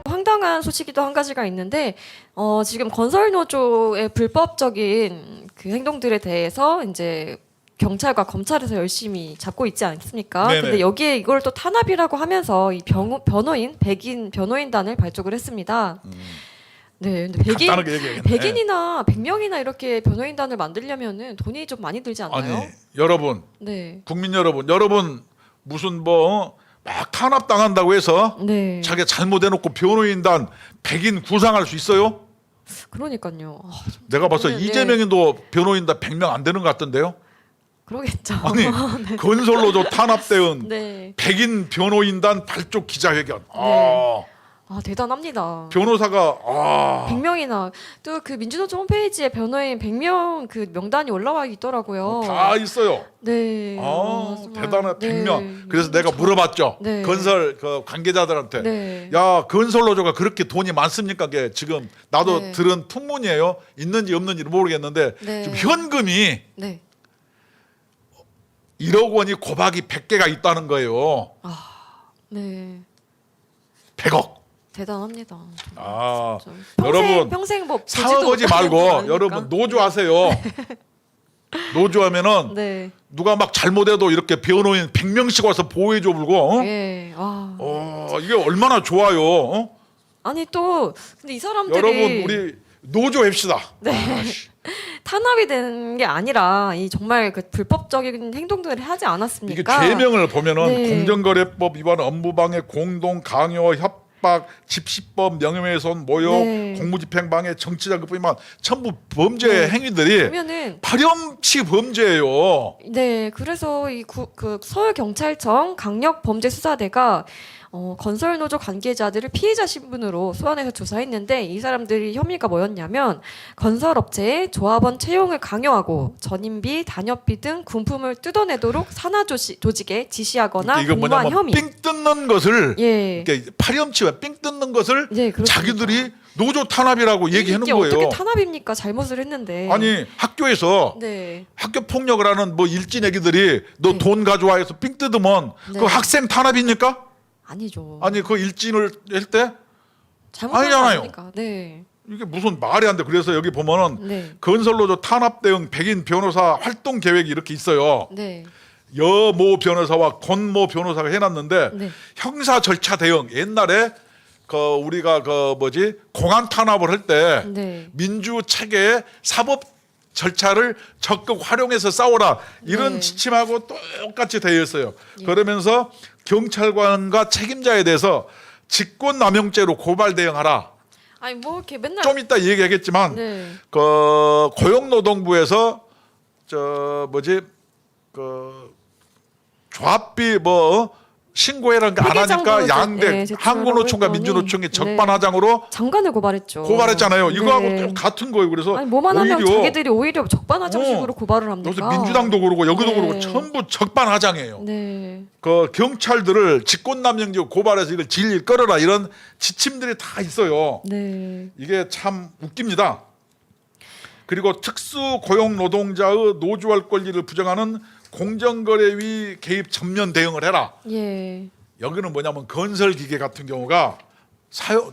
황당한 소식이 또 한 가지가 있는데 지금 건설노조의 불법적인 그 행동들에 대해서 이제 경찰과 검찰에서 열심히 잡고 있지 않습니까? 네네. 근데 여기에 이걸 또 탄압이라고 하면서 이 변호인 백인 변호인단을 발족을 했습니다. 네, 근데 간단하게 얘기하겠네. 백인이나 100명이나 이렇게 변호인단을 만들려면은 돈이 좀 많이 들지 않나요? 아니 여러분, 네, 국민 여러분 무슨 막 탄압당한다고 해서 네, 자기가 잘못해놓고 변호인단 100인 구상할 수 있어요? 그러니까요. 내가 봐서 네. 이재명도 변호인단 100명 안 되는 것 같던데요? 그러겠죠. 아니 건설노조 탄압 대응 네, 100인 변호인단 발족 기자회견. 대단합니다. 변호사가 100명이나 또 그 민주노총 홈페이지에 변호인 100명 그 명단이 올라와 있더라고요. 다 있어요. 네. 정말, 대단한 네. 100명. 그래서 내가 물어봤죠. 네. 건설 그 관계자들한테. 네. 야, 건설노조가 그렇게 돈이 많습니까? 그게 지금 나도 네. 들은 풍문이에요. 있는지 없는지는 모르겠는데 네. 지금 현금이 네. 1억 원이 고박이 100개가 있다는 거예요. 네. 100억. 대단합니다. 아, 평생, 여러분 평생 뭐 사업하지 말고 여러분 노조하세요. 노조하면은 네. 누가 막 잘못해도 이렇게 변호인 100명씩 와서 보호해줘 불고. 예. 이게 얼마나 좋아요. 아니 또 근데 이 사람들이 여러분 우리 노조 합시다. 네. 탄압이 되는 게 아니라 이 정말 그 불법적인 행동들을 하지 이게 않았습니까? 죄명을 보면은 네. 공정거래법 위반, 업무방해, 공동 강요, 협박, 집시법, 명예훼손, 모욕, 네. 공무집행방해, 정치자금법이만 전부 범죄 네. 행위들이 그러면은 파렴치 범죄예요. 네, 그래서 그 서울경찰청 강력범죄수사대가 건설노조 관계자들을 피해자 신분으로 소환해서 조사했는데 이 사람들이 혐의가 뭐였냐면 건설업체의 조합원 채용을 강요하고 전임비, 단협비 등 군품을 뜯어내도록 산하 조직에 지시하거나 이거 공모한 뭐냐면 혐의. 삥 뜯는 것을 예. 이렇게 파렴치와 삥 뜯는 것을 네, 그렇습니다. 자기들이 노조 탄압이라고 얘기하는 이게 거예요. 어떻게 탄압입니까? 잘못을 했는데. 아니 학교에서 네. 학교 폭력을 하는 일진 애기들이 너 네. 돈 가져와 해서 삥 뜯으면 네. 그 학생 탄압입니까? 아니죠. 아니 그 일진을 할 때 잘못한 거 아니잖아요. 아닙니까? 네. 이게 무슨 말이 안 돼. 그래서 여기 보면은 네. 건설노조 탄압 대응 백인 변호사 활동 계획이 이렇게 있어요. 네. 여모 변호사와 권모 변호사가 해놨는데 네. 형사 절차 대응 옛날에 우리가 공안 탄압을 할 때 네. 민주 체계의 사법 절차를 적극 활용해서 싸워라 이런 네. 지침하고 똑같이 되어 있어요. 그러면서 경찰관과 책임자에 대해서 직권남용죄로 고발 대응하라. 아니 뭐 이렇게 맨날 좀 이따 얘기하겠지만 네. 고용노동부에서 조합비 신고해라는 게 안 하니까 회계장부를 양대 네, 한국노총과 제출하라고 민주노총이 했더니, 적반하장으로 장관을 고발했죠. 고발했잖아요. 이거하고 네. 똑같은 거예요. 그래서 아니 뭐만 하면 오히려 자기들이 오히려 적반하장식으로 고발을 합니까? 요새 민주당도 그러고 여기도 네. 그러고 전부 적반하장이에요. 네. 그 경찰들을 직권남용죄 고발해서 이걸 질질 끌어라 이런 지침들이 다 있어요. 네. 이게 참 웃깁니다. 그리고 특수 고용 노동자의 노조할 권리를 부정하는 공정거래위 개입 전면 대응을 해라. 예. 여기는 뭐냐면 건설기계 같은 경우가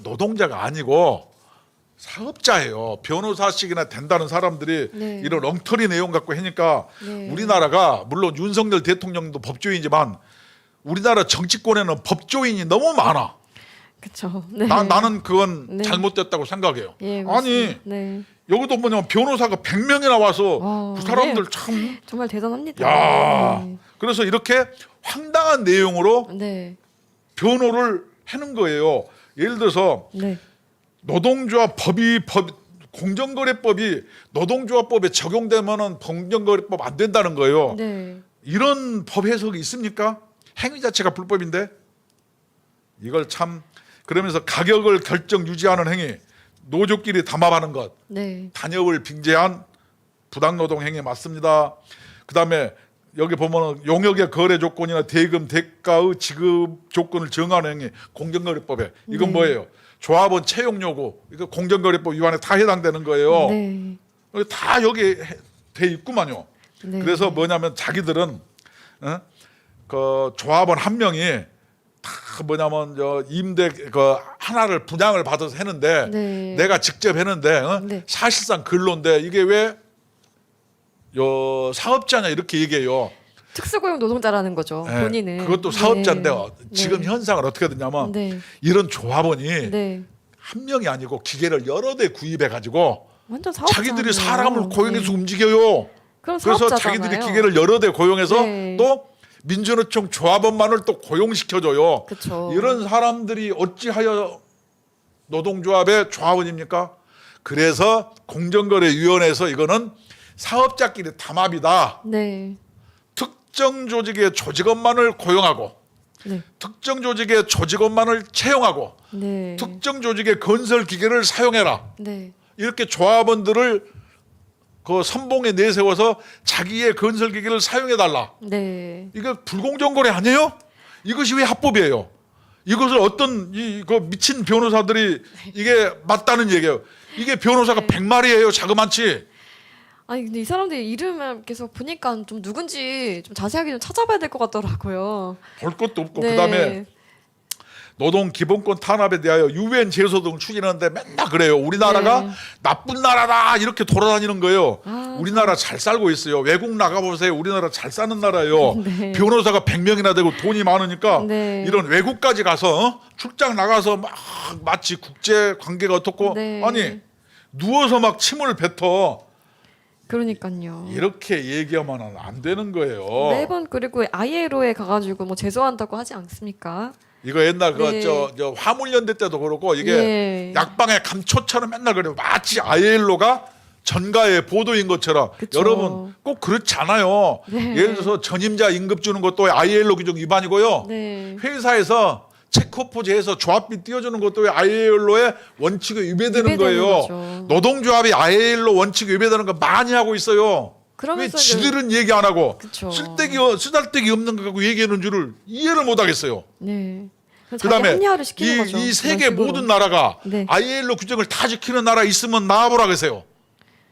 노동자가 아니고 사업자예요. 변호사식이나 된다는 사람들이 네. 이런 엉터리 내용 갖고 하니까 네. 우리나라가 물론 윤석열 대통령도 법조인이지만 우리나라 정치권에는 법조인이 너무 많아. 그렇죠. 네. 나는 그건 네. 잘못됐다고 생각해요. 예, 아니 맞습니다. 네. 여기도 뭐냐면 변호사가 100명이나 와서 와, 그 사람들 네. 참 정말 대단합니다. 야. 그래서 이렇게 황당한 내용으로 네. 변호를 하는 거예요. 예를 들어서 네. 노동조합 공정거래법이 노동조합법에 적용되면은 공정거래법 안 된다는 거예요. 네. 이런 법 해석이 있습니까? 행위 자체가 불법인데 이걸 참 그러면서 가격을 결정 유지하는 행위, 노조끼리 담합하는 것, 네. 단협을 빙재한 부당노동 행위 맞습니다. 그다음에 여기 보면 용역의 거래 조건이나 대금 대가의 지급 조건을 정하는 행위 공정거래법에 이건 네. 뭐예요? 조합원 채용 요구 이거 공정거래법 위반에 다 해당되는 거예요. 네. 다 여기 돼 있구만요. 네. 그래서 뭐냐면 자기들은 그 조합원 한 명이 다 뭐냐면 임대 그 하나를 분양을 받아서 했는데 네. 내가 직접 했는데 네. 사실상 근로인데 이게 왜 사업자냐 이렇게 얘기해요. 특수고용 노동자라는 거죠. 예, 본인은. 그것도 사업자인데 네. 지금 네. 현상은 어떻게 되냐면 네. 이런 조합원이 네. 한 명이 아니고 기계를 여러 대 구입해 가지고 완전 사업자. 자기들이 사람을 고용해서 움직여요. 그럼 그래서 사업자잖아요. 자기들이 기계를 여러 대 고용해서 네. 또 민주노총 조합원만을 또 고용시켜줘요. 그쵸. 이런 사람들이 어찌하여 노동조합의 조합원입니까? 그래서 공정거래위원회에서 이거는 사업자끼리 담합이다. 네. 특정 조직의 조직원만을 고용하고 네. 특정 조직의 조직원만을 채용하고 네. 특정 조직의 건설 기계를 사용해라. 네. 이렇게 조합원들을 그 선봉에 내세워서 자기의 건설 기계를 사용해 달라. 네. 이거 불공정 거래 아니에요? 이것이 왜 합법이에요? 이것을 어떤 그 미친 변호사들이 이게 맞다는 얘기예요. 이게 변호사가 네. 100마리예요. 자그만치. 아니 근데 이 사람들 이름을 계속 보니까 좀 누군지 좀 자세하게 좀 찾아봐야 될 것 같더라고요. 볼 것도 없고 네. 그다음에 노동 기본권 탄압에 대하여 유엔 제소 등을 추진하는데 맨날 그래요. 우리나라가 네. 나쁜 나라다 이렇게 돌아다니는 거예요. 아, 우리나라 잘 살고 있어요. 외국 나가보세요. 우리나라 잘 사는 나라예요. 네. 변호사가 100명이나 되고 돈이 많으니까 네. 이런 외국까지 가서 출장 나가서 막 마치 국제 관계가 어떻고 네. 아니 누워서 막 침을 뱉어. 그러니까요. 이렇게 얘기하면 안 되는 거예요. 매번 그리고 ILO에 가가지고 뭐 제소한다고 하지 않습니까? 이거 옛날 네. 저 화물연대 때도 그렇고 이게 예. 약방의 감초처럼 맨날 그래요. 마치 ILO가 전가의 보도인 것처럼. 그쵸. 여러분 꼭 그렇지 않아요. 네. 예를 들어서 전임자 임금 주는 것도 ILO 규정 위반이고요. 네. 회사에서 체크오프제에서 조합비 띄워주는 것도 ILO의 원칙에 위배되는 위배되는 거예요. 거죠. 노동조합이 ILO 원칙에 위배되는 거 많이 하고 있어요. 왜 그러면서 지들은 얘기 안 하고 그쵸. 쓰잘데기 없는 거 갖고 얘기하는 줄을 이해를 못 하겠어요. 네. 그다음에 합리화를 시키는 거죠. 이 세계 그런 식으로. 모든 나라가 네. ILO 규정을 다 지키는 나라 있으면 나와보라 그러세요.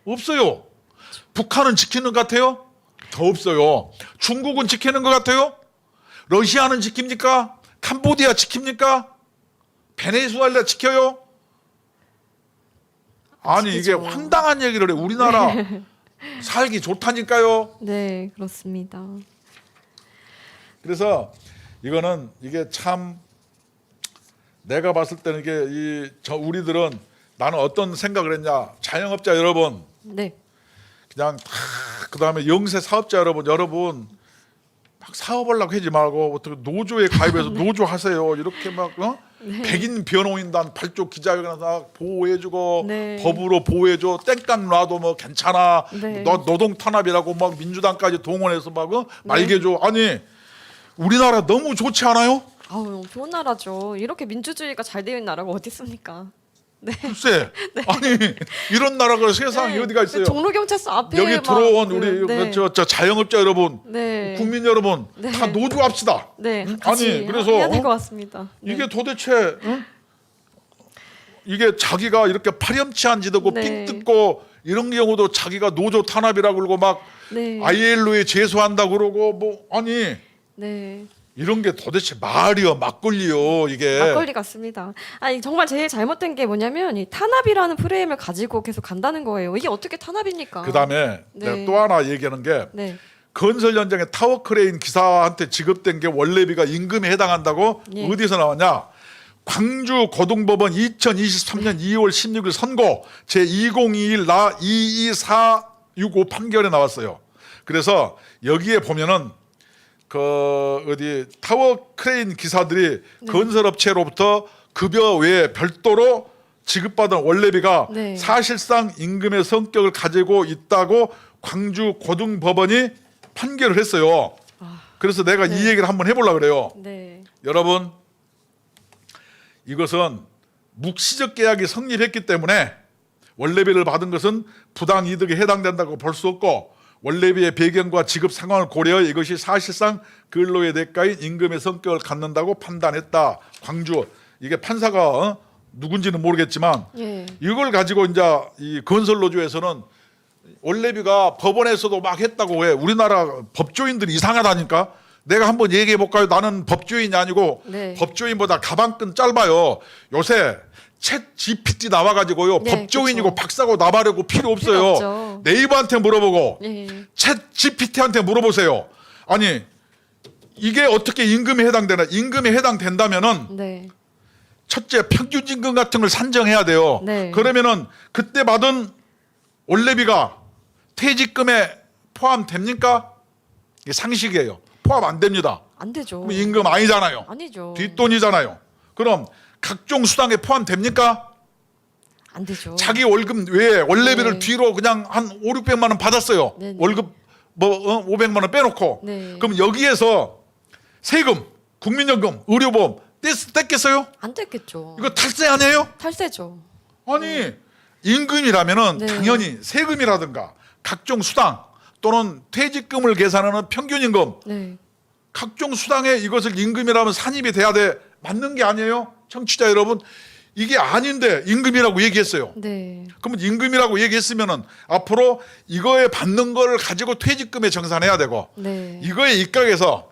없어요. 북한은 지키는 것 같아요? 더 없어요. 중국은 지키는 것 같아요? 러시아는 지킵니까? 캄보디아 지킵니까? 베네수엘라 지켜요? 아니 이게 지키죠. 황당한 얘기를 해. 우리나라 살기 좋다니까요. 네, 그렇습니다. 그래서 이게 참 내가 봤을 때는 이게 우리들은 나는 어떤 생각을 했냐. 자영업자 여러분 네. 그냥 다 그다음에 영세 사업자 여러분 막 사업하려고 하지 말고 어떻게 노조에 가입해서 노조 하세요. 이렇게 막 백인 변호인단 발족 기자회견 다 보호해주고 네. 법으로 보호해줘. 땡깡 놔도 뭐 괜찮아. 네. 노동 탄압이라고 막 민주당까지 동원해서 막 말개줘. 아니 우리나라 너무 좋지 않아요? 아우 너무 좋은 나라죠. 이렇게 민주주의가 잘 되어 있는 나라가 어디 있습니까? 글쎄 아니 이런 나라가 세상에 어디가 있어요? 종로 경찰서 앞에 여기 막 들어온 그, 우리 네. 저 자영업자 여러분, 네. 국민 여러분 네. 다 노조합시다. 네. 아니, 같이 그래서, 해야 될 것 같습니다. 네. 이게 도대체 이게 자기가 이렇게 파렴치한 지도고 네. 삥 뜯고 이런 경우도 자기가 노조 탄압이라고 그러고 막 네. ILO에 제소한다고 그러고 뭐 아니 네. 이런 게 도대체 말이요 막걸리요 이게 막걸리 같습니다. 아니 정말 제일 잘못된 게 뭐냐면 이 탄압이라는 프레임을 가지고 계속 간다는 거예요. 이게 어떻게 탄압입니까? 그다음에 네. 내가 또 하나 얘기하는 게 네. 건설 현장에 타워 크레인 기사한테 지급된 게 원래비가 임금에 해당한다고 예. 어디서 나왔냐? 광주 고등법원 2023년 2월 16일 선고 제2021 나 22465 판결에 나왔어요. 그래서 여기에 보면은 그 어디 타워 크레인 기사들이 네. 건설업체로부터 급여 외에 별도로 지급받은 원래비가 네. 사실상 임금의 성격을 가지고 있다고 광주 고등법원이 판결을 했어요. 그래서 내가 네. 이 얘기를 한번 해보려고 그래요. 네. 여러분 이것은 묵시적 계약이 성립했기 때문에 원래비를 받은 것은 부당이득에 해당된다고 볼 수 없고 원래비의 배경과 지급 상황을 고려해 이것이 사실상 근로의 대가인 임금의 성격을 갖는다고 판단했다. 광주 이게 판사가 누군지는 모르겠지만 예. 이걸 가지고 이제 이 건설노조에서는 원래비가 법원에서도 막 했다고 해. 우리나라 법조인들이 이상하다니까. 내가 한번 얘기해 볼까요? 나는 법조인이 아니고 네. 법조인보다 가방끈 짧아요. 요새 챗 GPT 나와가지고요. 네, 법조인이고 그쵸. 박사고 나발이고 필요 없어요. 필요 없죠. 네이버한테 물어보고 예. 챗 GPT한테 물어보세요. 아니 이게 어떻게 임금에 해당되나? 임금에 해당된다면은 네. 첫째 평균임금 같은 걸 산정해야 돼요. 네. 그러면은 그때 받은 원래비가 퇴직금에 포함됩니까? 이게 상식이에요. 포함 안 됩니다. 안 되죠. 그럼 임금 아니잖아요. 아니죠. 뒷돈이잖아요. 그럼 각종 수당에 포함됩니까? 안 되죠. 자기 월급 외에 원래비를 네. 뒤로 그냥 한 5, 600만 원 받았어요. 네네. 월급 뭐 500만 원 빼놓고. 네. 그럼 여기에서 세금, 국민연금, 의료보험 뗐겠어요? 안 됐겠죠. 이거 탈세 아니에요? 탈세죠. 아니 임금이라면은 네. 당연히 세금이라든가 각종 수당 또는 퇴직금을 계산하는 평균임금 네. 각종 수당에 이것을 임금이라면 산입이 돼야 돼. 맞는 게 아니에요? 청취자 여러분 이게 아닌데 임금이라고 얘기했어요. 네. 그러면 임금이라고 얘기했으면은 앞으로 이거에 받는 거를 가지고 퇴직금에 정산해야 되고 네. 이거에 입각해서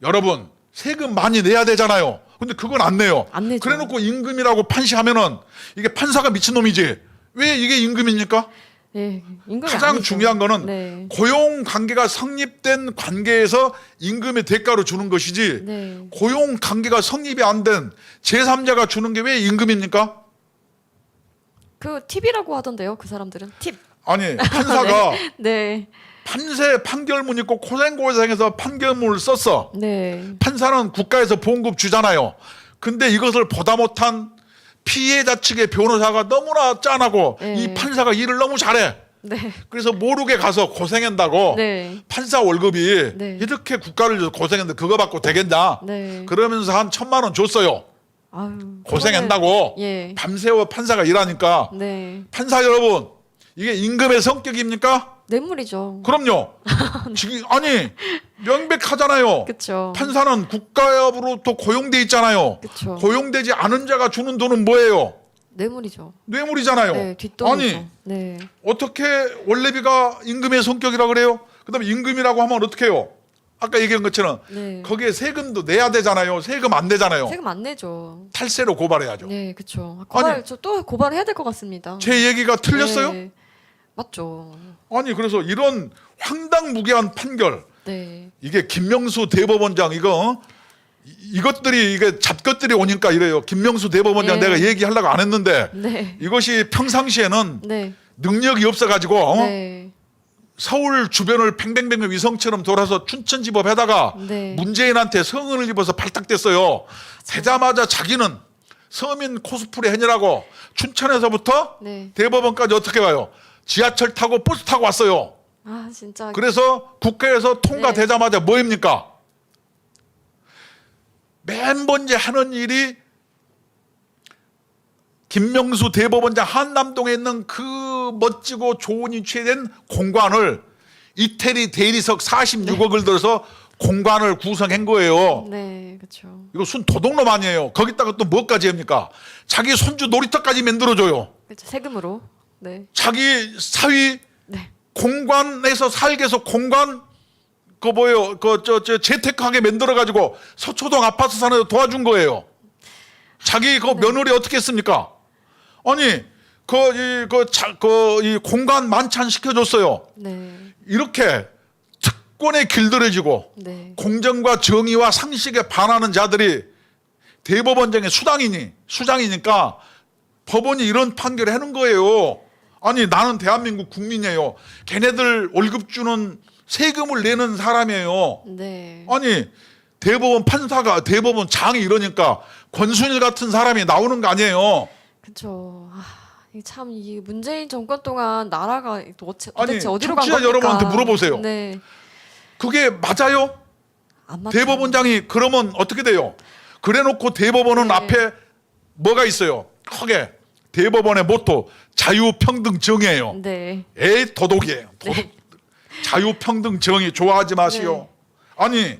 여러분 세금 많이 내야 되잖아요. 근데 그건 안 내요. 안 내죠. 그래놓고 임금이라고 판시하면은 이게 판사가 미친놈이지. 왜 이게 임금입니까? 네. 임금이 가장 아니죠. 중요한 거는 네. 고용 관계가 성립된 관계에서 임금의 대가로 주는 것이지 네. 고용 관계가 성립이 안 된 제3자가 주는 게 왜 임금입니까? 그 팁이라고 하던데요. 그 사람들은 팁. 아니 판사가 네. 판세 판결문 있고 고생고생해서 판결문을 썼어. 네. 판사는 국가에서 보험금 주잖아요. 근데 이것을 보다 못한 피해자 측의 변호사가 너무나 짠하고 네. 이 판사가 일을 너무 잘해. 네. 그래서 모르게 가서 고생한다고 네. 판사 월급이 네. 이렇게 국가를 위해서 고생했는데 그거 받고 되겠냐? 네. 그러면서 한 1,000만 원 줬어요. 아유. 고생한다고 예. 밤새워 판사가 일하니까 네. 판사 여러분 이게 임금의 성격입니까? 뇌물이죠. 그럼요. 지금 아니 명백하잖아요. 그렇죠. 판사는 국가로부터 고용돼 있잖아요. 그쵸. 고용되지 않은 자가 주는 돈은 뭐예요? 뇌물이죠. 뇌물이잖아요. 네. 뒷돈이죠. 아니 네. 어떻게 원래비가 임금의 성격이라 그래요? 그다음에 임금이라고 하면 어떻게 해요? 아까 얘기한 것처럼 네. 거기에 세금도 내야 되잖아요. 세금 안 내잖아요. 세금 안 내죠. 탈세로 고발해야죠. 네, 그렇죠. 고발 저 또 고발해야 될 것 같습니다. 제 얘기가 틀렸어요? 네. 맞죠. 아니 그래서 이런 황당무계한 판결 네. 이게 김명수 대법원장 이거 이것들이 이게 잡것들이 오니까 이래요. 김명수 대법원장 네. 내가 얘기하려고 안 했는데 네. 이것이 평상시에는 네. 능력이 없어가지고 네. 서울 주변을 팽팽팽 위성처럼 돌아서 춘천지법 해다가 네. 문재인한테 성은을 입어서 발탁됐어요. 되자마자 자기는 서민 코스프레 해녀라고 춘천에서부터 네. 대법원까지 어떻게 와요? 지하철 타고 버스 타고 왔어요. 아, 진짜. 그래서 국회에서 통과되자마자 네. 뭐입니까? 맨 번째 하는 일이 김명수 대법원장 한남동에 있는 그 멋지고 좋은 위치에 된 공관을 이태리 대리석 46억을 들어서 공관을 구성한 거예요. 네, 그렇죠. 이거 순 도둑놈 아니에요. 거기다가 또 뭐까지 합니까? 자기 손주 놀이터까지 만들어줘요. 그렇죠. 세금으로. 네. 자기 사위 네. 공관에서 살게 해서 공관 그 뭐예요? 저 재테크하게 만들어 가지고 서초동 아파트 사는 데 도와준 거예요. 자기 그 며느리 어떻게 했습니까? 아니 이 공간 만찬 시켜줬어요. 네. 이렇게 특권에 길들여지고 네. 공정과 정의와 상식에 반하는 자들이 대법원장의 수장이니까 법원이 이런 판결을 하는 거예요. 아니 나는 대한민국 국민이에요. 걔네들 월급 주는 세금을 내는 사람이에요. 네. 아니 대법원 판사가 대법원 장이 이러니까 권순일 같은 사람이 나오는 거 아니에요. 그렇죠. 아, 이 문재인 정권 동안 나라가 도대체 아니, 어디로 간 청취자 겁니까? 여러분한테 물어보세요. 네. 그게 맞아요? 안 맞죠. 대법원장이 그러면 어떻게 돼요? 그래놓고 대법원은 네. 앞에 뭐가 있어요? 크게 대법원의 모토 자유평등 정의예요. 네. 에이 도덕이에요. 도덕. 네. 자유평등 정의 좋아하지 마시오. 아니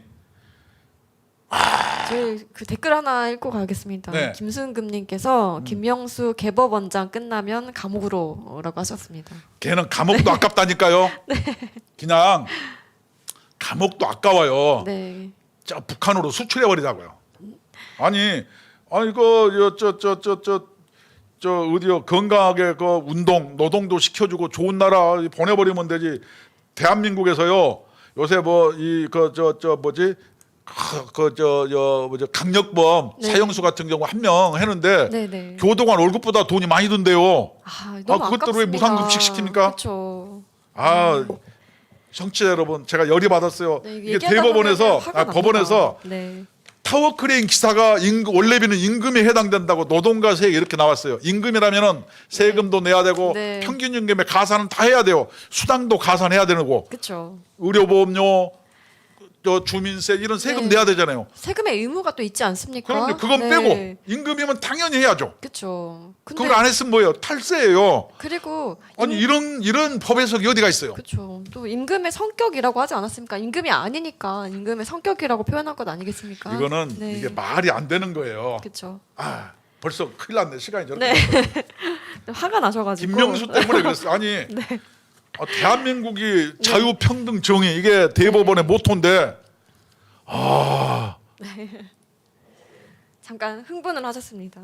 저희 그 댓글 하나 읽고 가겠습니다. 네. 김순금님께서 김명수 개법원장 끝나면 감옥으로라고 하셨습니다. 걔는 감옥도 아깝다니까요. 그냥 감옥도 아까워요. 네, 저 북한으로 수출해 버리자고요. 아니 이거 저 어디요 건강하게 그 운동 노동도 시켜주고 좋은 나라 보내버리면 되지. 대한민국에서요 요새 뭐 이 그 저 뭐지 뭐죠 강력범 네. 사형수 같은 경우 한 명 했는데 네네. 교도관 월급보다 돈이 많이 든대요. 너무 그것들을 왜 무상급식 시킵니까? 그렇죠. 청취자 여러분 제가 열이 받았어요. 네, 이게 얘기하다 대법원에서 보면 화가 법원에서 납니다. 네. 타워 크레인 기사가 원래비는 임금에 해당된다고 노동과 세액 이렇게 나왔어요. 임금이라면은 세금도 내야 되고 네. 평균 임금의 가산은 다 해야 돼요. 수당도 가산해야 되는 거고 그렇죠. 의료보험료, 저 주민세 이런 세금 네. 내야 되잖아요. 세금의 의무가 또 있지 않습니까? 그런데 그건 네. 빼고 임금이면 당연히 해야죠. 그렇죠. 근데 그걸 안 했으면 뭐예요? 탈세예요. 그리고 아니 이런 법 해석이 어디가 있어요? 그렇죠. 또 임금의 성격이라고 하지 않았습니까? 임금이 아니니까 임금의 성격이라고 표현한 것 아니겠습니까? 이거는 네. 이게 말이 안 되는 거예요. 그렇죠. 벌써 큰일 났네. 시간이 저렇게. 네. 됐어요. 화가 나셔가지고. 김명수 때문에 그랬어요. 아니 대한민국이 자유평등 정의 이게 대법원의 모토인데 잠깐 흥분을 하셨습니다.